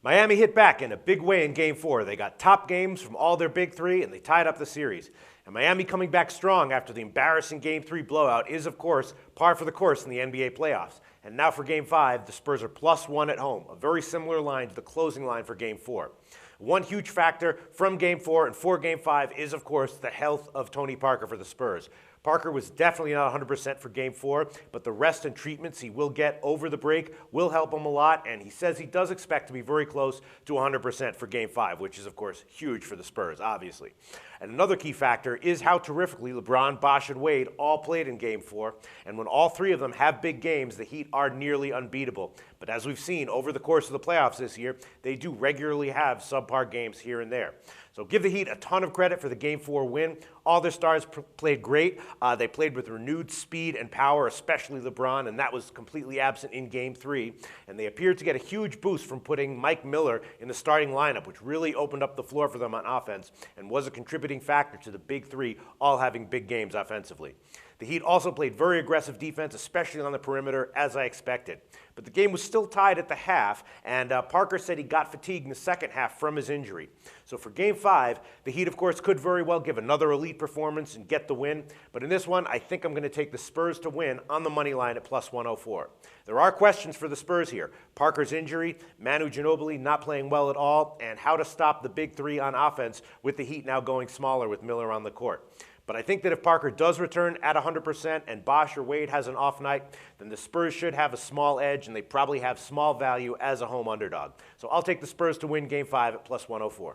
Miami hit back in a big way in Game 4. They got top games from all their big three, and they tied up the series. And Miami coming back strong after the embarrassing Game 3 blowout is, of course, par for the course in the NBA playoffs. And now for Game 5, the Spurs are +1 at home, a very similar line to the closing line for Game 4. One huge factor from Game 4 and for Game 5 is, of course, the health of Tony Parker for the Spurs. Parker was definitely not 100% for Game 4, but the rest and treatments he will get over the break will help him a lot, and he says he does expect to be very close to 100% for Game 5, which is, of course, huge for the Spurs, obviously. And another key factor is how terrifically LeBron, Bosh, and Wade all played in Game 4, and when all three of them have big games, the Heat are nearly unbeatable. But as we've seen over the course of the playoffs this year, they do regularly have subpar games here and there. So give the Heat a ton of credit for the Game 4 win. All their stars played great. They played with renewed speed and power, especially LeBron, and that was completely absent in Game 3. And they appeared to get a huge boost from putting Mike Miller in the starting lineup, which really opened up the floor for them on offense and was a contributing factor to the big three all having big games offensively. The Heat also played very aggressive defense, especially on the perimeter, as I expected. But the game was still tied at the half, and Parker said he got fatigued in the second half from his injury. So for Game 5, the Heat, of course, could very well give another elite performance and get the win. But in this one, I think I'm going to take the Spurs to win on the money line at +104. There are questions for the Spurs here. Parker's injury, Manu Ginobili not playing well at all, and how to stop the big three on offense with the Heat now going smaller with Miller on the court. But I think that if Parker does return at 100% and Bosh or Wade has an off night, then the Spurs should have a small edge, and they probably have small value as a home underdog. So I'll take the Spurs to win Game 5 at +104.